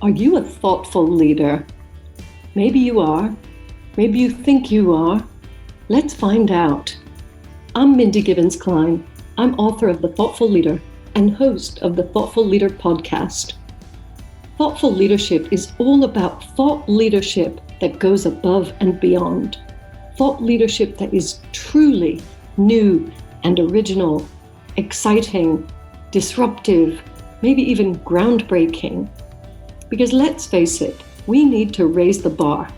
Are you a thoughtful leader? Maybe you are. Maybe you think you are. Let's find out. I'm Mindy Gibbins-Klein. I'm author of The Thoughtful Leader and host of the Thoughtful Leader podcast. Thoughtful leadership is all about thought leadership that goes above and beyond. Thought leadership that is truly new and original, exciting, disruptive, maybe even groundbreaking. Because let's face it, we need to raise the bar.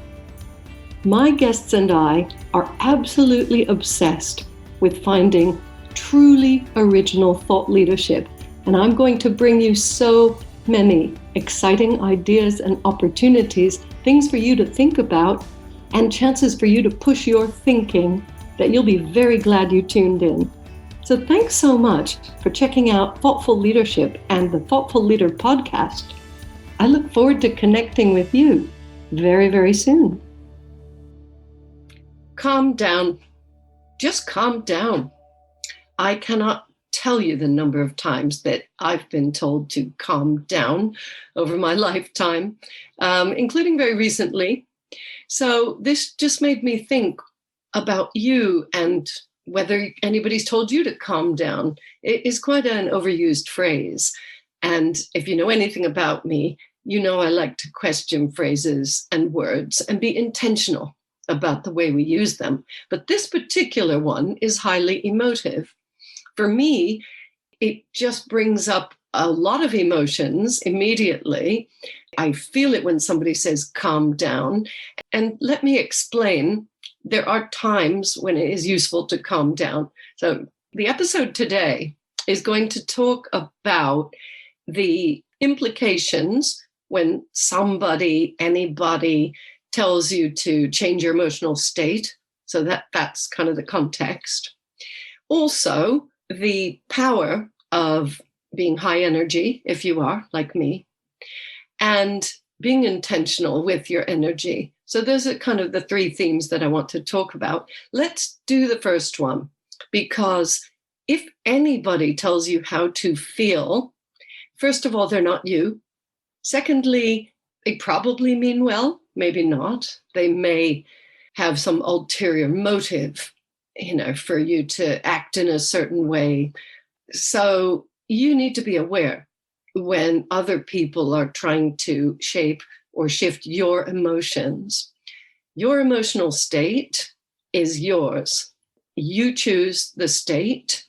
My guests and I are absolutely obsessed with finding truly original thought leadership, and I'm going to bring you so many exciting ideas and opportunities, things for you to think about, and chances for you to push your thinking that you'll be very glad you tuned in. So thanks so much for checking out Thoughtful Leadership and the Thoughtful Leader podcast. I look forward to connecting with you very, very soon. Calm down. Just calm down. I cannot tell you the number of times that I've been told to calm down over my lifetime, including very recently. So this just made me think about you and whether anybody's told you to calm down. It is quite an overused phrase. And if you know anything about me, you know I like to question phrases and words and be intentional about the way we use them. But this particular one is highly emotive. For me, it just brings up a lot of emotions immediately. I feel it when somebody says, calm down. And let me explain, there are times when it is useful to calm down. So the episode today is going to talk about the implications when somebody, anybody tells you to change your emotional state. So that's kind of the context. Also, the power of being high energy, if you are like me, and being intentional with your energy. So those are kind of the three themes that I want to talk about. Let's do the first one, because if anybody tells you how to feel, first of all, they're not you. Secondly, they probably mean well, maybe not. They may have some ulterior motive, for you to act in a certain way. So you need to be aware when other people are trying to shape or shift your emotions. Your emotional state is yours. You choose the state.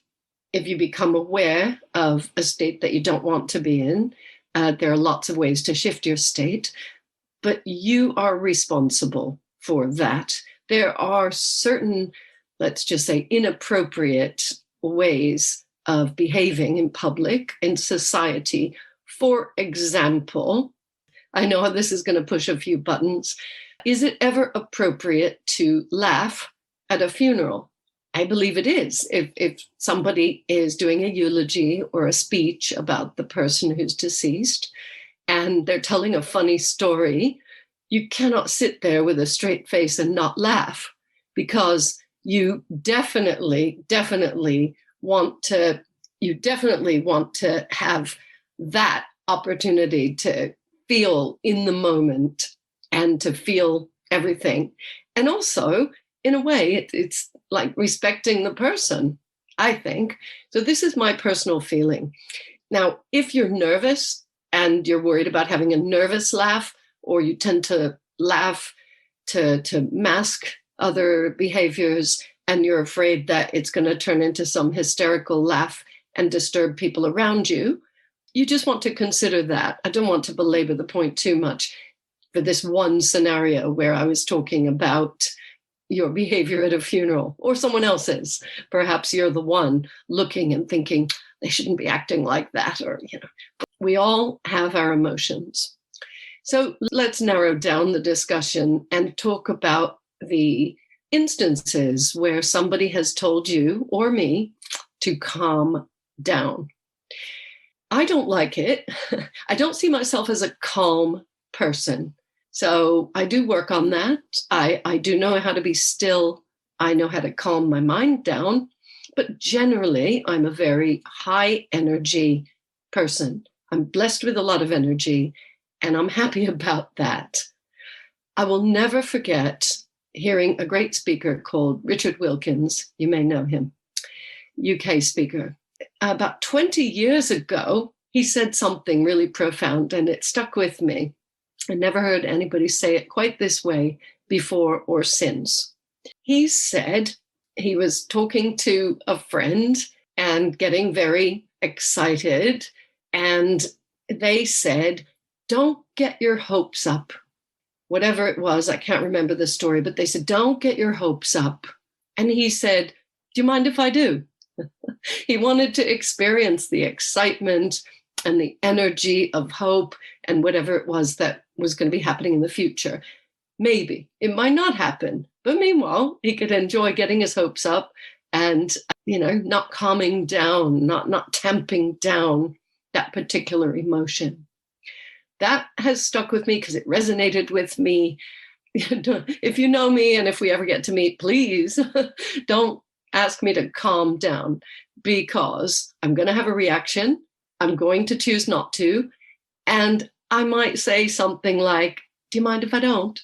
If you become aware of a state that you don't want to be in, there are lots of ways to shift your state, but you are responsible for that. There are certain, let's just say, inappropriate ways of behaving in public, in society. For example, I know this is going to push a few buttons. Is it ever appropriate to laugh at a funeral? I believe it is. If somebody is doing a eulogy or a speech about the person who's deceased and they're telling a funny story, you cannot sit there with a straight face and not laugh, because you definitely want to have that opportunity to feel in the moment and to feel everything. And also, in a way, it's like respecting the person, I think. So this is my personal feeling. Now, if you're nervous and you're worried about having a nervous laugh, or you tend to laugh to mask other behaviors, and you're afraid that it's going to turn into some hysterical laugh and disturb people around you, you just want to consider that. I don't want to belabor the point too much for this one scenario where I was talking about your behavior at a funeral or someone else's. Perhaps you're the one looking and thinking they shouldn't be acting like that, or, we all have our emotions. So let's narrow down the discussion and talk about the instances where somebody has told you or me to calm down. I don't like it. I don't see myself as a calm person. So I do work on that. I do know how to be still. I know how to calm my mind down. But generally, I'm a very high energy person. I'm blessed with a lot of energy. And I'm happy about that. I will never forget hearing a great speaker called Richard Wilkins. You may know him, UK speaker. About 20 years ago, he said something really profound, and it stuck with me. I never heard anybody say it quite this way before or since. He said he was talking to a friend and getting very excited, and they said, "Don't get your hopes up." Whatever it was, I can't remember the story, but they said, "Don't get your hopes up." And he said, "Do you mind if I do?" He wanted to experience the excitement and the energy of hope and whatever it was that was going to be happening in the future. Maybe it might not happen, but meanwhile, he could enjoy getting his hopes up and, not calming down, not tamping down that particular emotion. That has stuck with me because it resonated with me. If you know me and if we ever get to meet, please don't ask me to calm down, because I'm going to have a reaction. I'm going to choose not to. And I might say something like, "Do you mind if I don't?"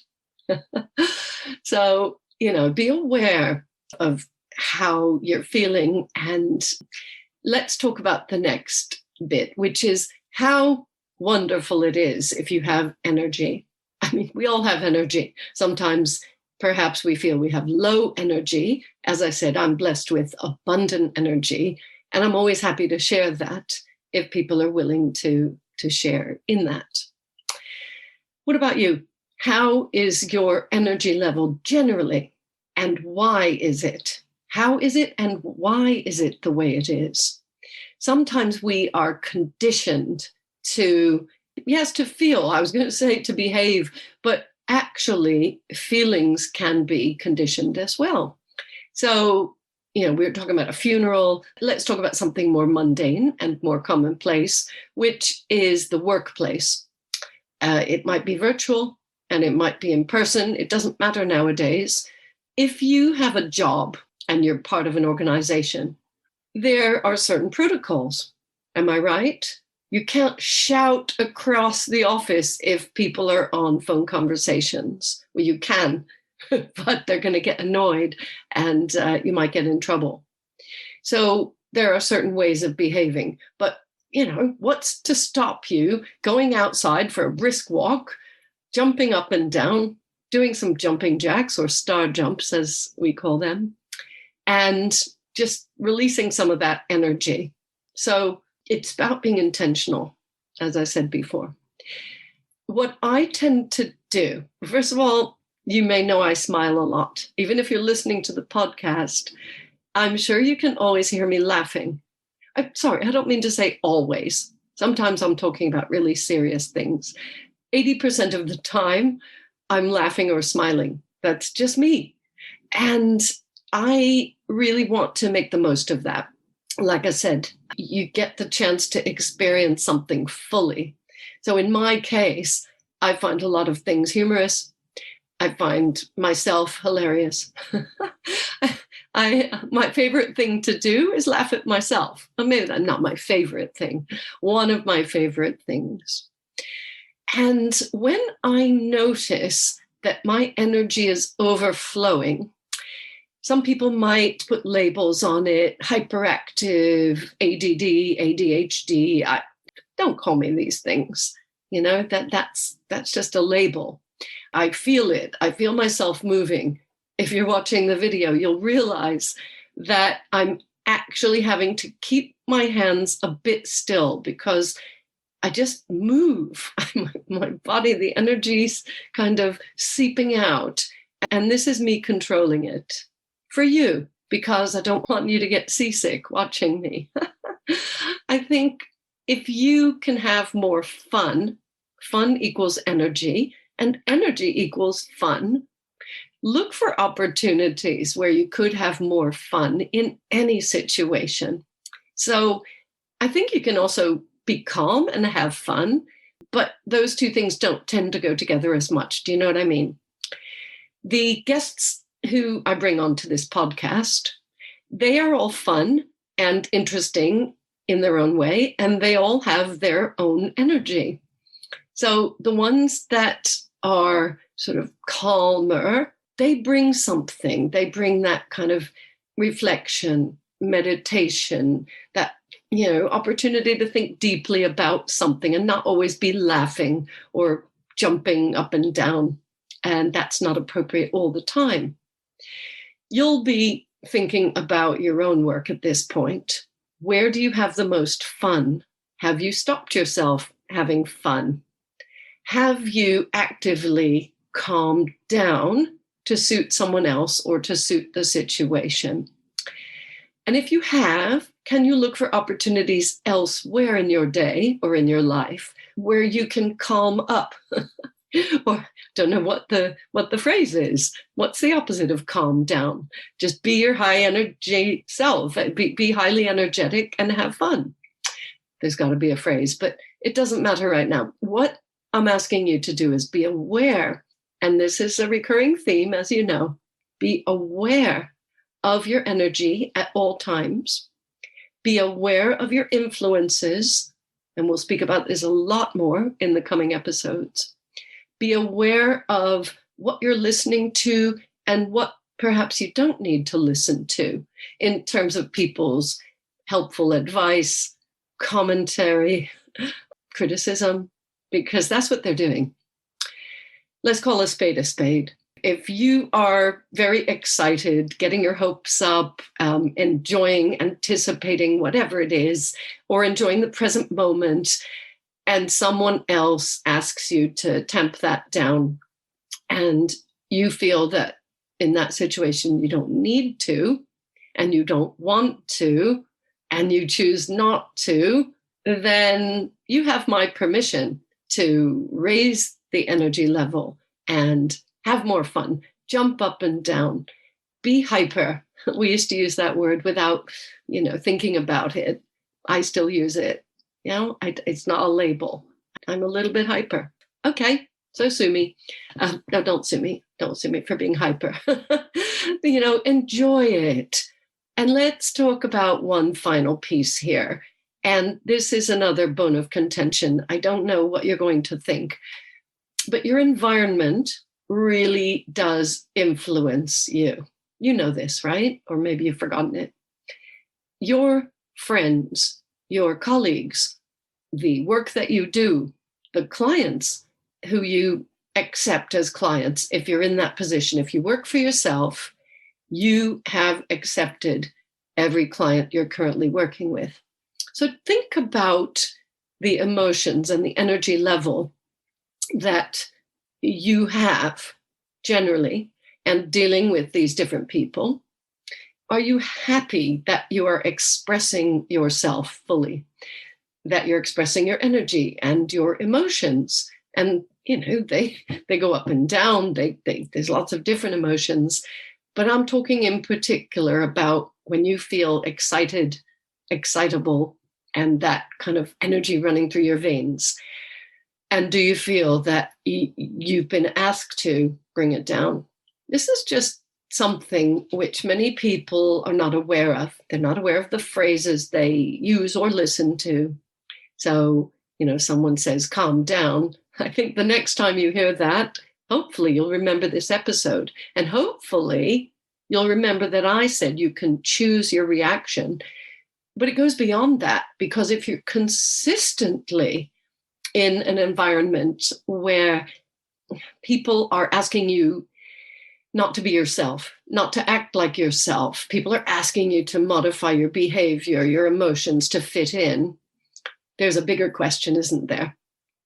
So, be aware of how you're feeling. And let's talk about the next bit, which is how wonderful it is if you have energy. I mean, we all have energy. Sometimes perhaps we feel we have low energy. As I said, I'm blessed with abundant energy, and I'm always happy to share that if people are willing to share in that. What about you? How is your energy level generally, and why is it? How is it, and why is it the way it is? Sometimes we are conditioned to feel, I was going to say to behave, but actually feelings can be conditioned as well. So, we were talking about a funeral. Let's talk about something more mundane and more commonplace, which is the workplace. It might be virtual and it might be in person. It doesn't matter nowadays. If you have a job and you're part of an organization, there are certain protocols. Am I right? You can't shout across the office if people are on phone conversations. Well, you can, but they're going to get annoyed and you might get in trouble. So there are certain ways of behaving. But, what's to stop you going outside for a brisk walk, jumping up and down, doing some jumping jacks or star jumps, as we call them, and just releasing some of that energy? So it's about being intentional, as I said before. What I tend to do, first of all, you may know I smile a lot. Even if you're listening to the podcast, I'm sure you can always hear me laughing. I'm sorry, I don't mean to say always. Sometimes I'm talking about really serious things. 80% of the time, I'm laughing or smiling. That's just me. And I really want to make the most of that. Like I said, you get the chance to experience something fully. So in my case, I find a lot of things humorous. I find myself hilarious. My favorite thing to do is laugh at myself. Or maybe that's not my favorite thing. One of my favorite things. And when I notice that my energy is overflowing, some people might put labels on it: hyperactive, ADD, ADHD. Don't call me these things. That's just a label. I feel it. I feel myself moving. If you're watching the video, you'll realize that I'm actually having to keep my hands a bit still because I just move. My body, the energy's kind of seeping out. And this is me controlling it for you, because I don't want you to get seasick watching me. I think if you can have more fun equals energy, and energy equals fun. Look for opportunities where you could have more fun in any situation. So I think you can also be calm and have fun, but those two things don't tend to go together as much. Do you know what I mean? The guests who I bring onto this podcast, they are all fun and interesting in their own way, and they all have their own energy. So the ones that are sort of calmer, they bring something. They bring that kind of reflection, meditation, that, opportunity to think deeply about something and not always be laughing or jumping up and down. And that's not appropriate all the time. You'll be thinking about your own work at this point. Where do you have the most fun? Have you stopped yourself having fun? Have you actively calmed down to suit someone else or to suit the situation? And if you have, can you look for opportunities elsewhere in your day or in your life where you can calm up? Or don't know what the phrase is. What's the opposite of calm down? Just be your high energy self, be highly energetic and have fun. There's got to be a phrase, but it doesn't matter right now. What I'm asking you to do is be aware, and this is a recurring theme, as you know, be aware of your energy at all times. Be aware of your influences, and we'll speak about this a lot more in the coming episodes. Be aware of what you're listening to and what perhaps you don't need to listen to in terms of people's helpful advice, commentary, criticism, because that's what they're doing. Let's call a spade a spade. If you are very excited, getting your hopes up, enjoying, anticipating whatever it is, or enjoying the present moment, and someone else asks you to tamp that down, and you feel that in that situation you don't need to, and you don't want to, and you choose not to, then you have my permission to raise the energy level and have more fun, jump up and down, be hyper. We used to use that word without, thinking about it. I still use it. It's not a label. I'm a little bit hyper. Okay, so sue me. No, don't sue me. Don't sue me for being hyper. Enjoy it. And let's talk about one final piece here. And this is another bone of contention. I don't know what you're going to think, but your environment really does influence you. You know this, right? Or maybe you've forgotten it. Your friends, your colleagues, the work that you do, the clients who you accept as clients, if you're in that position, if you work for yourself, you have accepted every client you're currently working with. So think about the emotions and the energy level that you have generally and dealing with these different people. Are you happy that you are expressing yourself fully, that you're expressing your energy and your emotions? And, they go up and down. There's lots of different emotions. But I'm talking in particular about when you feel excited, excitable, and that kind of energy running through your veins. And do you feel that you've been asked to bring it down? This is just something which many people are not aware of. They're not aware of the phrases they use or listen to. So, someone says, calm down. I think the next time you hear that, hopefully you'll remember this episode. And hopefully you'll remember that I said you can choose your reaction. But it goes beyond that, because if you're consistently in an environment where people are asking you not to be yourself, not to act like yourself, people are asking you to modify your behavior, your emotions to fit in, there's a bigger question, isn't there?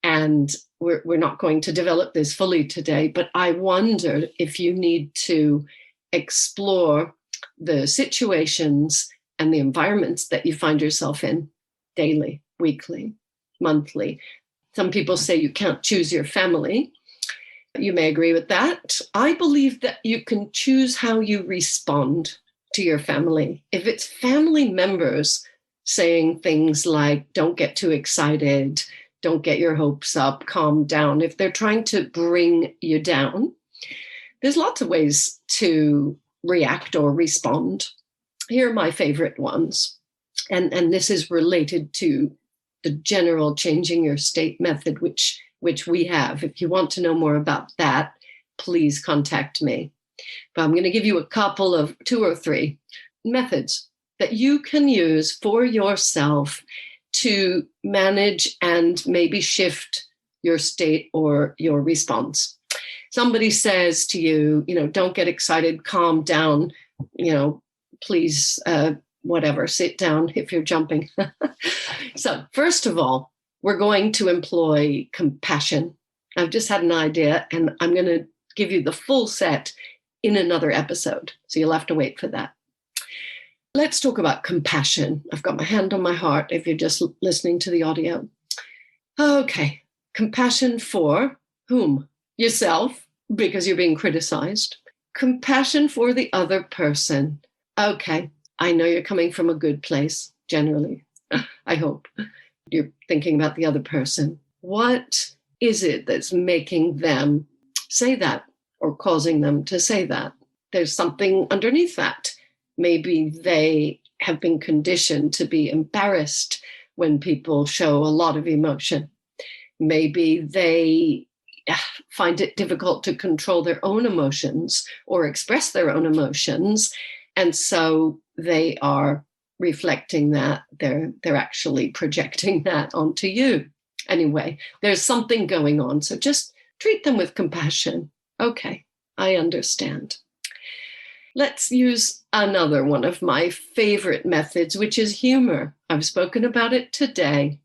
And we're not going to develop this fully today, but I wonder if you need to explore the situations and the environments that you find yourself in daily, weekly, monthly. Some people say you can't choose your family. You may agree with that. I believe that you can choose how you respond to your family. If it's family members saying things like, don't get too excited, don't get your hopes up, calm down. If they're trying to bring you down, there's lots of ways to react or respond. Here are my favorite ones. And this is related to the general changing your state method, which which we have. If you want to know more about that, please contact me. But I'm going to give you a couple of 2 or 3 methods that you can use for yourself to manage and maybe shift your state or your response. Somebody says to you, don't get excited, calm down, please, whatever, sit down if you're jumping. So first of all, we're going to employ compassion. I've just had an idea, and I'm going to give you the full set in another episode. So you'll have to wait for that. Let's talk about compassion. I've got my hand on my heart if you're just listening to the audio. Okay. Compassion for whom? Yourself, because you're being criticized. Compassion for the other person. Okay. I know you're coming from a good place, generally. I hope you're thinking about the other person. What is it that's making them say that or causing them to say that? There's something underneath that. Maybe they have been conditioned to be embarrassed when people show a lot of emotion. Maybe they find it difficult to control their own emotions or express their own emotions. And so they are reflecting that. They're actually projecting that onto you. Anyway, there's something going on. So just treat them with compassion. Okay, I understand. Let's use another one of my favorite methods, which is humor. I've spoken about it today.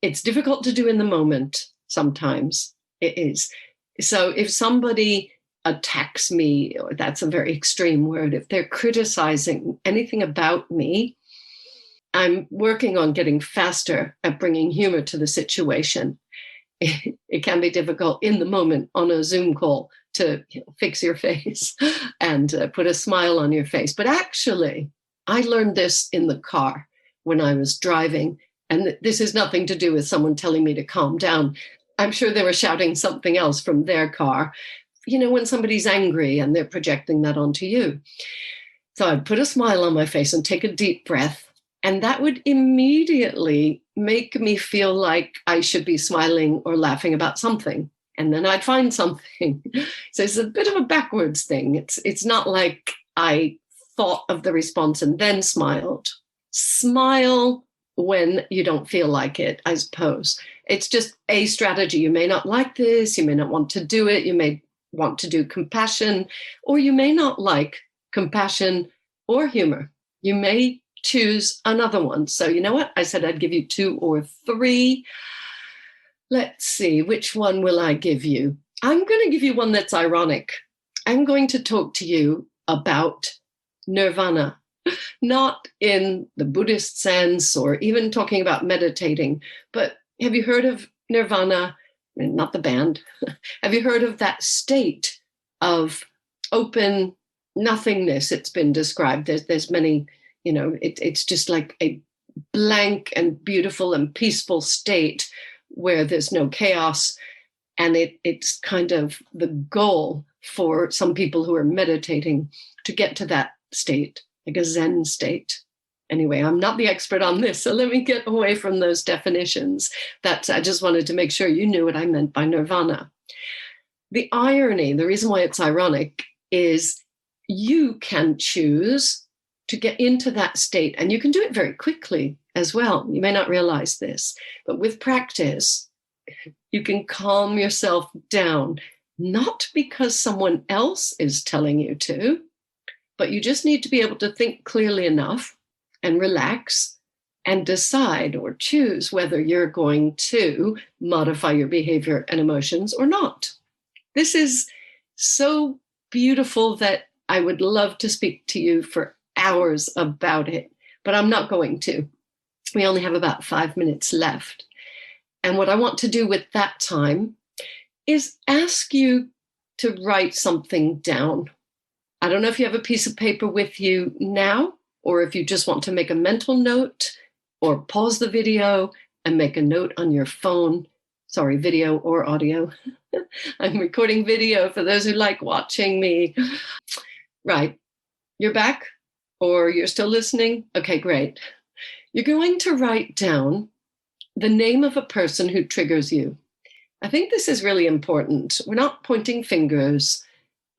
It's difficult to do in the moment sometimes. It is. So if somebody attacks me, or that's a very extreme word, if they're criticizing anything about me, I'm working on getting faster at bringing humor to the situation. It can be difficult in the moment on a Zoom call to fix your face and put a smile on your face. But actually, I learned this in the car when I was driving. And this has nothing to do with someone telling me to calm down. I'm sure they were shouting something else from their car. When somebody's angry and they're projecting that onto you. So I'd put a smile on my face and take a deep breath. And that would immediately make me feel like I should be smiling or laughing about something. And then I'd find something. So it's a bit of a backwards thing. It's not like I thought of the response and then smiled. Smile when you don't feel like it, I suppose. It's just a strategy. You may not like this. You may not want to do it. You may want to do compassion, or you may not like compassion or humor. You may choose another one. So you know what? I said I'd give you 2 or 3. Let's see, which one will I give you? I'm going to give you one that's ironic. I'm going to talk to you about nirvana, not in the Buddhist sense or even talking about meditating, but have you heard of nirvana? Not the band. Have you heard of that state of open nothingness? It's been described. There's many, it's just like a blank and beautiful and peaceful state where there's no chaos. And it's kind of the goal for some people who are meditating to get to that state, like a Zen state. Anyway, I'm not the expert on this, so let me get away from those definitions. I just wanted to make sure you knew what I meant by nirvana. The irony, the reason why it's ironic, is you can choose to get into that state, and you can do it very quickly as well. You may not realize this, but with practice, you can calm yourself down, not because someone else is telling you to, but you just need to be able to think clearly enough and relax and decide or choose whether you're going to modify your behavior and emotions or not. This is so beautiful that I would love to speak to you for hours about it, but I'm not going to. We only have about 5 minutes left. And what I want to do with that time is ask you to write something down. I don't know if you have a piece of paper with you now, or if you just want to make a mental note or pause the video and make a note on your phone. Sorry, video or audio. I'm recording video for those who like watching me. Right. You're back, or you're still listening? Okay, great. You're going to write down the name of a person who triggers you. I think this is really important. We're not pointing fingers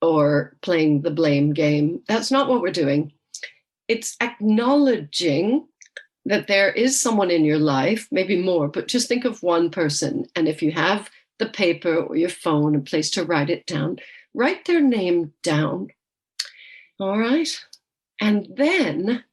or playing the blame game. That's not what we're doing. It's acknowledging that there is someone in your life, maybe more, but just think of one person. And if you have the paper or your phone, a place to write it down, write their name down. All right. And then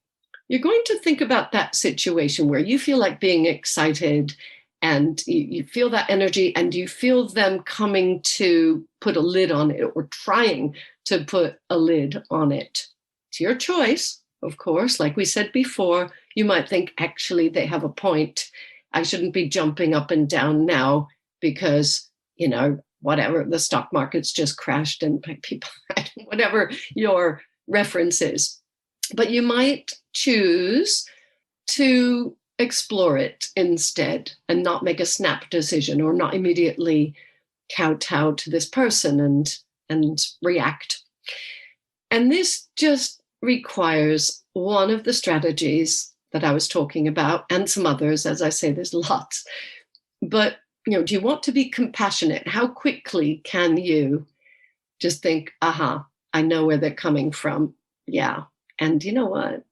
you're going to think about that situation where you feel like being excited and you feel that energy and you feel them coming to put a lid on it or trying to put a lid on it. It's your choice, of course. Like we said before, you might think, actually, they have a point. I shouldn't be jumping up and down now because, whatever, the stock market's just crashed and people, whatever your reference is. But you might choose to explore it instead and not make a snap decision or not immediately kowtow to this person and react. And this just requires one of the strategies that I was talking about and some others. As I say, there's lots. But, do you want to be compassionate? How quickly can you just think, I know where they're coming from. Yeah. And you know what?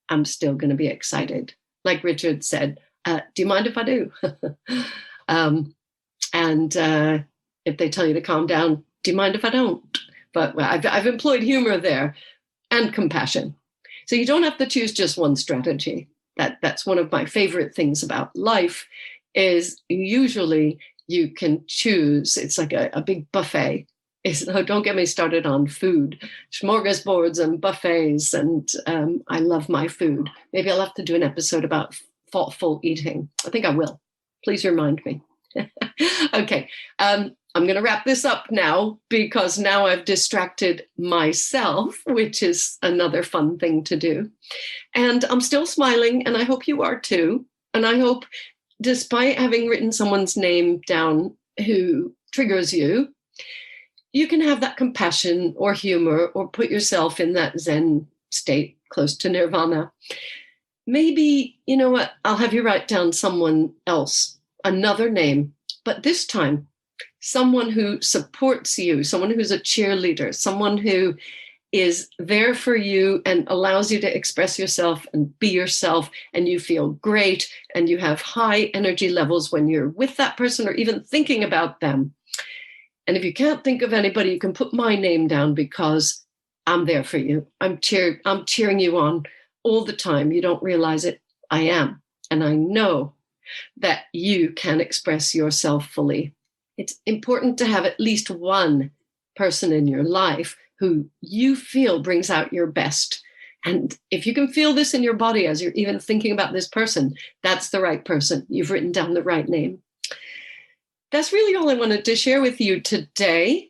I'm still going to be excited. Like Richard said, do you mind if I do? If they tell you to calm down, do you mind if I don't? But I've employed humor there and compassion. So you don't have to choose just one strategy. That's one of my favorite things about life is usually you can choose. It's like a big buffet. Don't get me started on food, smorgasbords and buffets. And I love my food. Maybe I'll have to do an episode about thoughtful eating. I think I will. Please remind me. Okay. I'm going to wrap this up now because now I've distracted myself, which is another fun thing to do. And I'm still smiling, and I hope you are too. And I hope, despite having written someone's name down who triggers you, you can have that compassion or humor or put yourself in that Zen state close to nirvana. Maybe, you know what, I'll have you write down someone else, another name, but this time, someone who supports you, someone who's a cheerleader, someone who is there for you and allows you to express yourself and be yourself, and you feel great and you have high energy levels when you're with that person or even thinking about them. And if you can't think of anybody, you can put my name down because I'm there for you. I'm cheering you on all the time. You don't realize it. I am. And I know that you can express yourself fully. It's important to have at least one person in your life who you feel brings out your best. And if you can feel this in your body as you're even thinking about this person, that's the right person. You've written down the right name. That's really all I wanted to share with you today.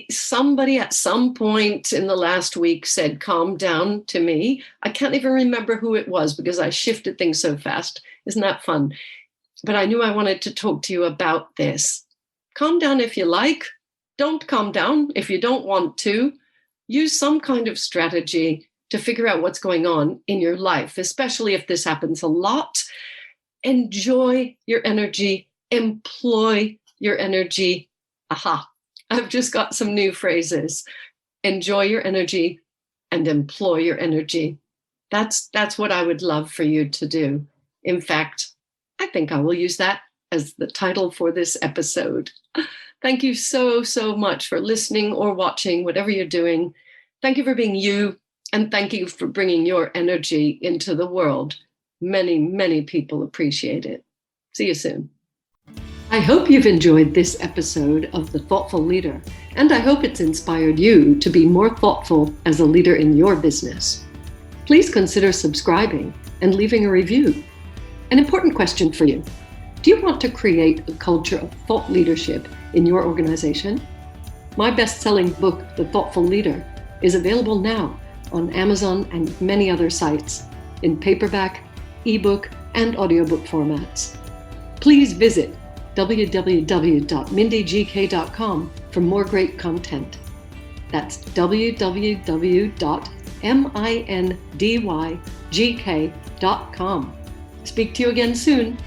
Somebody at some point in the last week said, calm down to me. I can't even remember who it was because I shifted things so fast. Isn't that fun? But I knew I wanted to talk to you about this. Calm down if you like. Don't calm down if you don't want to. Use some kind of strategy to figure out what's going on in your life, especially if this happens a lot. Enjoy your energy. Employ your energy. I've just got some new phrases. Enjoy your energy and employ your energy. That's what I would love for you to do. In fact, I think I will use that as the title for this episode. Thank you so, so much for listening or watching, whatever you're doing. Thank you for being you, and thank you for bringing your energy into the world. Many, many people appreciate it. See you soon. I hope you've enjoyed this episode of The Thoughtful Leader, and I hope it's inspired you to be more thoughtful as a leader in your business. Please consider subscribing and leaving a review. An important question for you. Do you want to create a culture of thought leadership in your organization? My best-selling book, The Thoughtful Leader, is available now on Amazon and many other sites in paperback, ebook, and audiobook formats. Please visit www.mindygk.com for more great content. That's www.mindygk.com. Speak to you again soon.